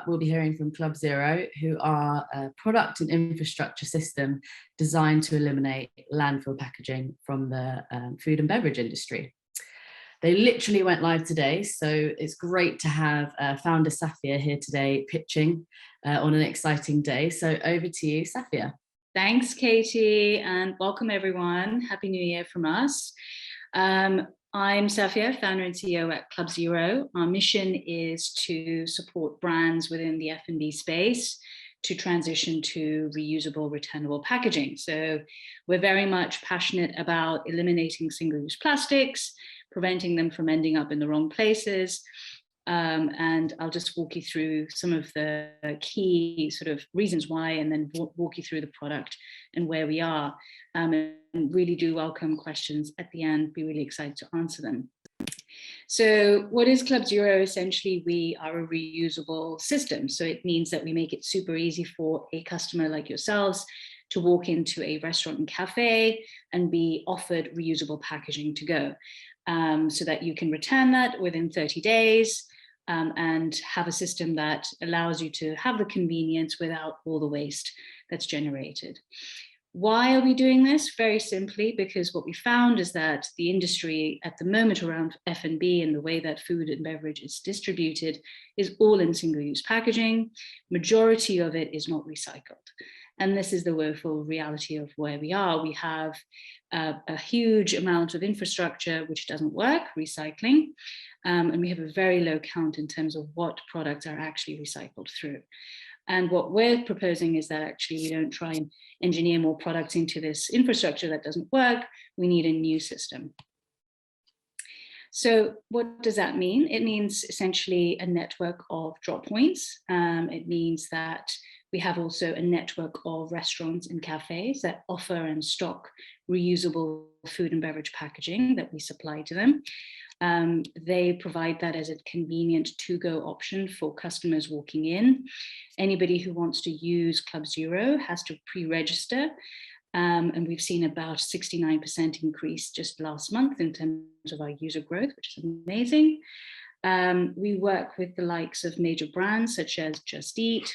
up, we'll be hearing from CLUBZERØ, who are a product and infrastructure system designed to eliminate landfill packaging from the food and beverage industry. They literally went live today, so it's great to have founder Safia here today pitching on an exciting day. So over to you, Safia. Thanks, Katie, and welcome everyone. Happy New Year from us. I'm Safia, founder and CEO at CLUBZERØ. Our mission is to support brands within the F&B space to transition to reusable, returnable packaging. So we're very much passionate about eliminating single-use plastics, preventing them from ending up in the wrong places. And I'll just walk you through some of the key sort of reasons why, and then walk you through the product and where we are. And really do welcome questions at the end. Be really excited to answer them. So what is CLUBZERØ? Essentially, we are a reusable system. So it means that we make it super easy for a customer like yourselves to walk into a restaurant and cafe and be offered reusable packaging to go. So that you can return that within 30 days and have a system that allows you to have the convenience without all the waste that's generated. Why are we doing this? Very simply, because what we found is that the industry at the moment around F&B and the way that food and beverage is distributed is all in single-use packaging. Majority of it is not recycled. And this is the woeful reality of where we are. We have a huge amount of infrastructure which doesn't work, recycling, and we have a very low count in terms of what products are actually recycled through. And what we're proposing is that actually we don't try and engineer more products into this infrastructure that doesn't work. We need a new system. So what does that mean? It means essentially a network of drop points. It means that we have also a network of restaurants and cafes that offer and stock reusable food and beverage packaging that we supply to them. They provide that as a convenient to-go option for customers walking in. Anybody who wants to use CLUBZERØ has to pre-register. And we've seen about 69% increase just last month in terms of our user growth, which is amazing. We work with the likes of major brands such as Just Eat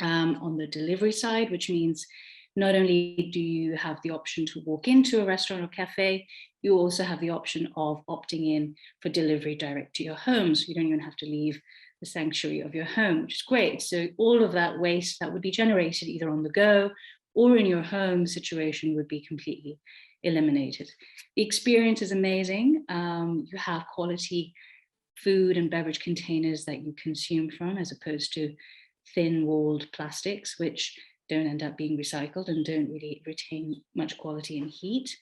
on the delivery side, which means not only do you have the option to walk into a restaurant or cafe, you also have the option of opting in for delivery direct to your home. So you don't even have to leave the sanctuary of your home, which is great. So all of that waste that would be generated either on the go or in your home situation would be completely eliminated. The experience is amazing. You have quality food and beverage containers that you consume from, as opposed to thin-walled plastics, which don't end up being recycled and don't really retain much quality and heat.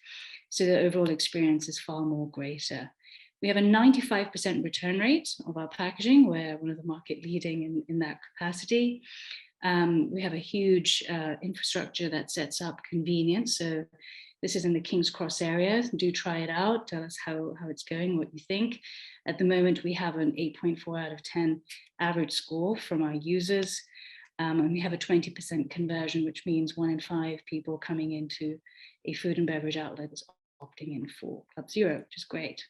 So the overall experience is far more greater. We have a 95% return rate of our packaging. We're one of the market leading in that capacity. We have a huge infrastructure that sets up convenience. So this is in the King's Cross area. Do try it out. Tell us how it's going, what you think. At the moment, we have an 8.4 out of 10 average score from our users. And we have a 20% conversion, which means 1 in 5 people coming into a food and beverage outlet is opting in for CLUBZERØ, which is great.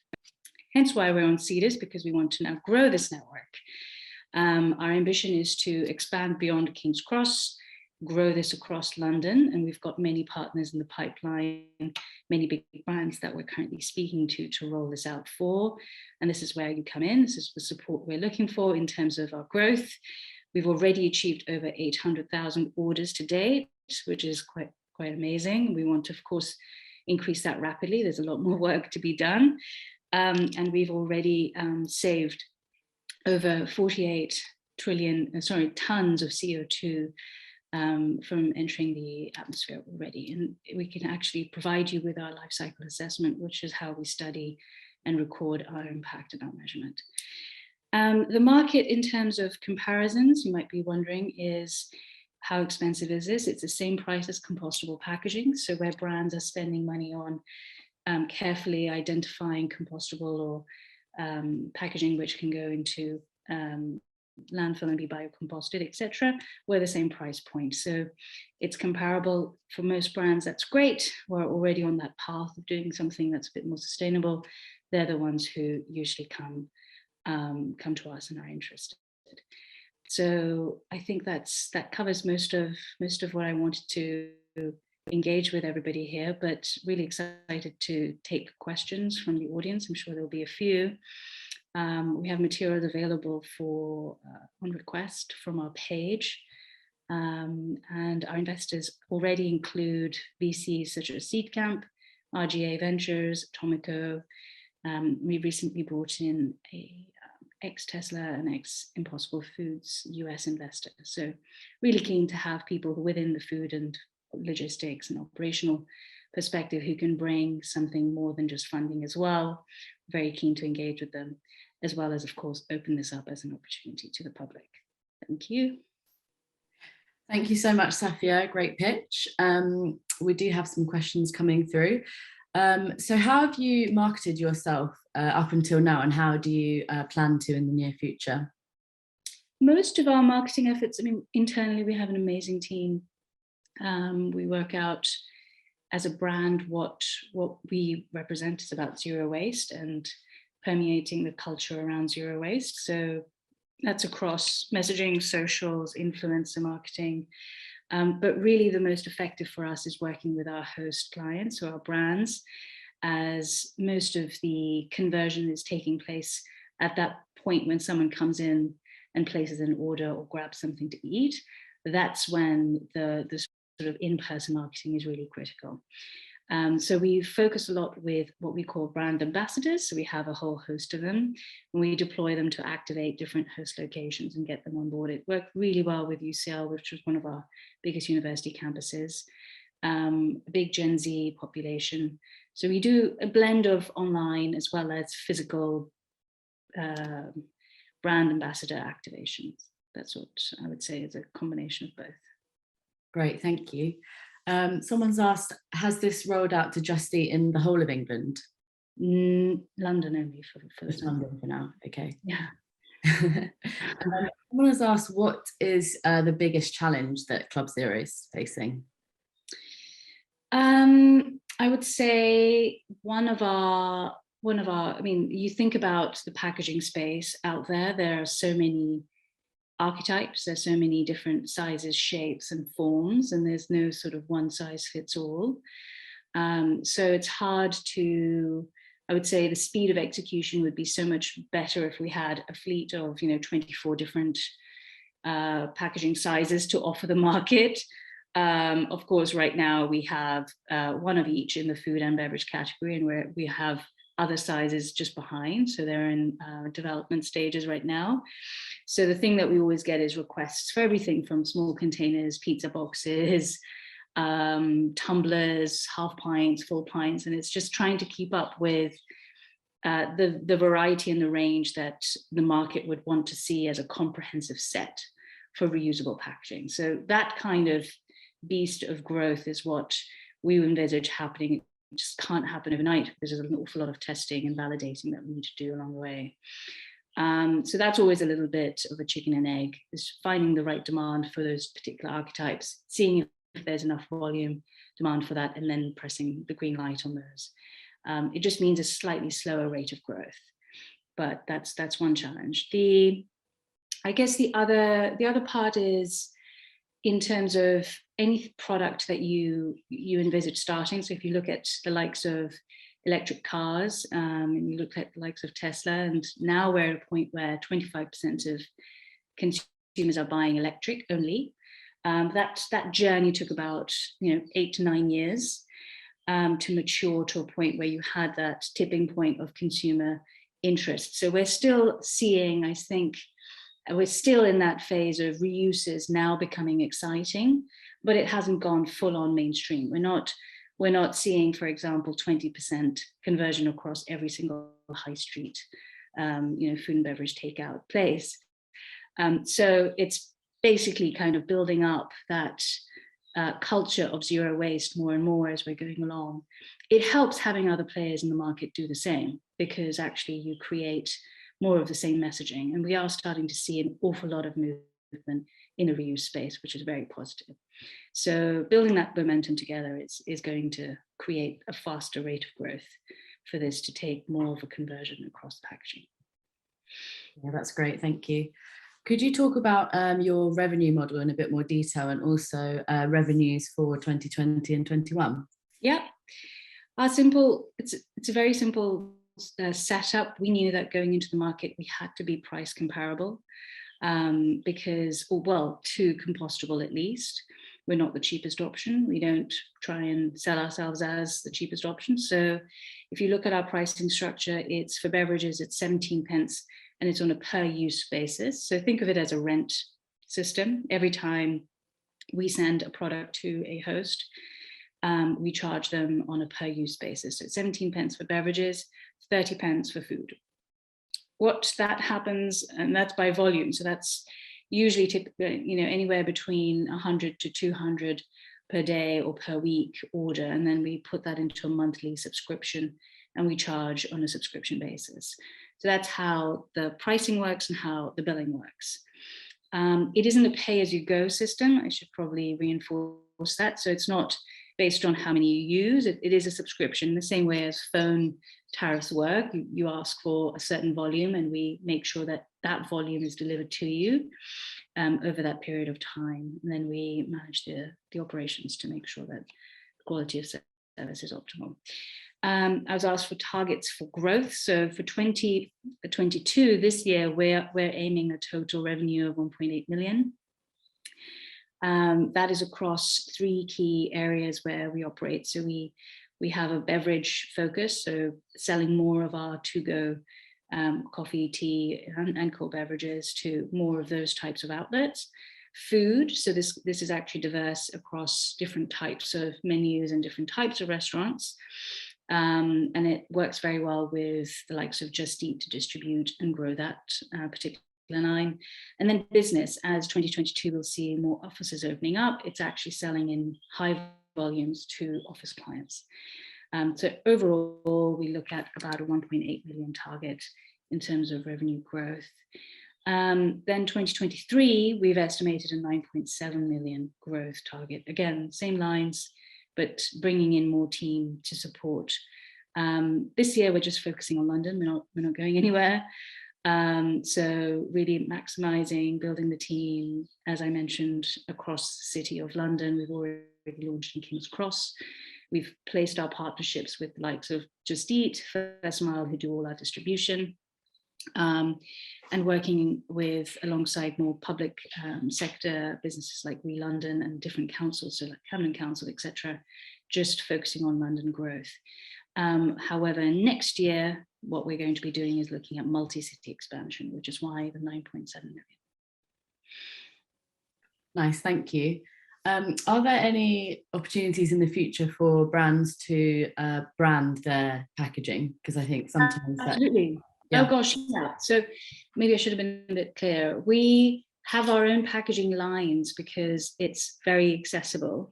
Hence why we're on Seedrs, because we want to now grow this network. Our ambition is to expand beyond King's Cross, grow this across London, and we've got many partners in the pipeline, many big brands that we're currently speaking to roll this out for. And this is where you come in. This is the support we're looking for in terms of our growth. We've already achieved over 800,000 orders to date, which is quite amazing. We want to, of course, increase that rapidly. There's a lot more work to be done. And we've already saved over 48 tons of CO2 from entering the atmosphere already. And we can actually provide you with our life cycle assessment, which is how we study and record our impact and our measurement. The market in terms of comparisons, you might be wondering, is how expensive is this? It's the same price as compostable packaging. So where brands are spending money on carefully identifying compostable or packaging which can go into landfill and be biocomposted, etc., we're the same price point. So it's comparable for most brands. That's great. We're already on that path of doing something that's a bit more sustainable. They're the ones who usually come to us and are interested. So I think that covers most of what I wanted to engage with everybody here, but really excited to take questions from the audience. I'm sure there'll be a few. We have materials available for on request from our page. And our investors already include VCs such as Seedcamp, RGA Ventures, Atomico. We recently brought in a ex-Tesla and ex-Impossible Foods US investor. So really keen to have people within the food and logistics and operational perspective who can bring something more than just funding as well. Very keen to engage with them, as well as, of course, open this up as an opportunity to the public. Thank you. Thank you so much, Safia. Great pitch. We do have some questions coming through. So how have you marketed yourself up until now, and how do you plan to in the near future? Most of our marketing efforts, I mean, internally we have an amazing team. We work out as a brand what we represent is about zero waste and permeating the culture around zero waste. So that's across messaging, socials, influencer marketing. But really the most effective for us is working with our host clients or our brands, as most of the conversion is taking place at that point when someone comes in and places an order or grabs something to eat. That's when the sort of in-person marketing is really critical. So we focus a lot with what we call brand ambassadors. So we have a whole host of them, and we deploy them to activate different host locations and get them on board. It worked really well with UCL, which was one of our biggest university campuses, a big Gen Z population. So we do a blend of online as well as physical brand ambassador activations. That's what I would say is a combination of both. Great, thank you. Someone's asked, has this rolled out to Just Eat in the whole of England? London only for London for now, okay. Yeah. Someone has asked, what is the biggest challenge that CLUBZERØ is facing? I would say one of our, I mean, you think about the packaging space out there are so many archetypes, there's so many different sizes, shapes and forms, and there's no sort of one size fits all. So it's hard to, I would say the speed of execution would be so much better if we had a fleet of, 24 different packaging sizes to offer the market. Of course, right now we have one of each in the food and beverage category, and where we have other sizes just behind. So they're in development stages right now. So the thing that we always get is requests for everything from small containers, pizza boxes, tumblers, half pints, full pints, and it's just trying to keep up with the variety and the range that the market would want to see as a comprehensive set for reusable packaging. So that kind of beast of growth is what we envisage happening. It just can't happen overnight because there's an awful lot of testing and validating that we need to do along the way. So that's always a little bit of a chicken and egg, is finding the right demand for those particular archetypes, seeing if there's enough volume demand for that, and then pressing the green light on those. It just means a slightly slower rate of growth, but that's one challenge. I guess the other part is in terms of any product that you envisage starting. So if you look at the likes of electric cars, and you look at the likes of Tesla, and now we're at a point where 25% of consumers are buying electric only. That journey took about 8 to 9 years to mature to a point where you had that tipping point of consumer interest. So we're still seeing, I think, we're still in that phase of reuses now becoming exciting, but it hasn't gone full on mainstream. We're not seeing, for example, 20% conversion across every single high street, food and beverage takeout place. So it's basically kind of building up that culture of zero waste more and more as we're going along. It helps having other players in the market do the same, because actually you create more of the same messaging. And we are starting to see an awful lot of movement in the reuse space, which is very positive. So building that momentum together is going to create a faster rate of growth for this to take more of a conversion across packaging. Yeah, that's great, thank you. Could you talk about your revenue model in a bit more detail, and also revenues for 2020 and 21? Yeah, it's a very simple setup. We knew that going into the market, we had to be price comparable because, well, to compostable at least. We're not the cheapest option. We don't try and sell ourselves as the cheapest option. So if you look at our pricing structure, it's for beverages, it's 17 pence, and it's on a per use basis. So think of it as a rent system. Every time we send a product to a host, we charge them on a per use basis. So it's 17 pence for beverages, 30 pence for food. What that happens, and that's by volume. So that's usually anywhere between 100 to 200 per day or per week order. And then we put that into a monthly subscription and we charge on a subscription basis. So that's how the pricing works and how the billing works. It isn't a pay-as-you-go system. I should probably reinforce that. So it's not based on how many you use. It is a subscription, the same way as phone tariffs work. You ask for a certain volume and we make sure that that volume is delivered to you over that period of time. And then we manage the operations to make sure that the quality of service is optimal. I was asked for targets for growth. So for 2022, this year, we're aiming a total revenue of 1.8 million. That is across 3 key areas where we operate. So we have a beverage focus, so selling more of our to-go coffee, tea, and cold beverages to more of those types of outlets. Food, so this is actually diverse across different types of menus and different types of restaurants. And it works very well with the likes of Just Eat to distribute and grow that particular line. And then business, as 2022 we'll see more offices opening up, it's actually selling in high volumes to office clients. So overall, we look at about a 1.8 million target in terms of revenue growth. Then 2023, we've estimated a 9.7 million growth target. Again, same lines, but bringing in more team to support. This year, we're just focusing on London. We're not going anywhere. So really maximizing, building the team, as I mentioned, across the city of London. We've already launched in King's Cross. We've placed our partnerships with the likes of Just Eat, First Mile, who do all our distribution, and working alongside more public sector businesses like We London and different councils, so like Camden Council, etc., just focusing on London growth. However, next year, what we're going to be doing is looking at multi-city expansion, which is why the 9.7 million. Nice, thank you. Are there any opportunities in the future for brands to brand their packaging? Because I think sometimes absolutely. Yeah. Oh gosh, yeah. So maybe I should have been a bit clearer. We have our own packaging lines because it's very accessible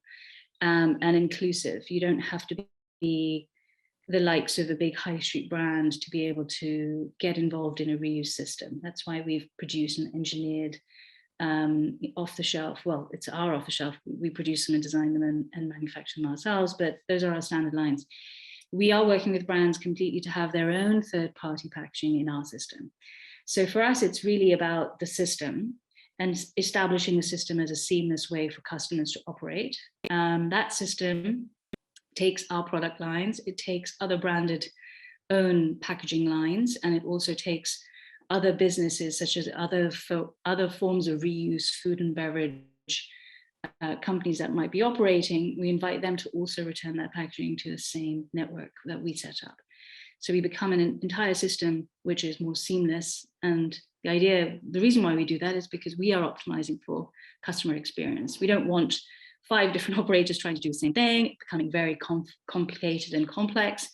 and inclusive. You don't have to be the likes of a big high street brand to be able to get involved in a reuse system. That's why we've produced and engineered off the shelf. Well, it's our off the shelf. We produce them and design them and manufacture them ourselves, but those are our standard lines. We are working with brands completely to have their own third-party packaging in our system. So for us, it's really about the system and establishing the system as a seamless way for customers to operate. That system takes our product lines, it takes other branded own packaging lines, and it also takes other businesses such as other forms of reuse, food and beverage companies that might be operating. We invite them to also return that packaging to the same network that we set up. So we become an entire system which is more seamless. And the reason why we do that is because we are optimizing for customer experience. We don't want 5 different operators trying to do the same thing, becoming very complicated and complex.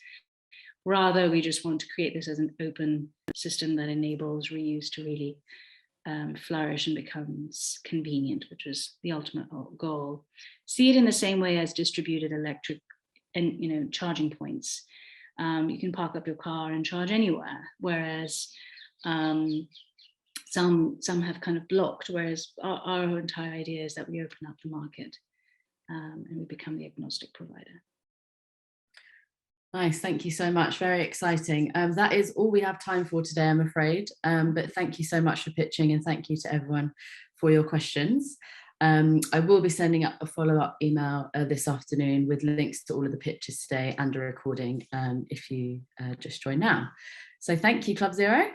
Rather, we just want to create this as an open system that enables reuse to really flourish and becomes convenient, which is the ultimate goal. See it in the same way as distributed electric and charging points. You can park up your car and charge anywhere, whereas some have kind of blocked, whereas our entire idea is that we open up the market and we become the agnostic provider. Nice, thank you so much. Very exciting. That is all we have time for today, I'm afraid. But thank you so much for pitching, and thank you to everyone for your questions. I will be sending up a follow-up email this afternoon with links to all of the pitches today and a recording if you just join now. So thank you, Club Zero.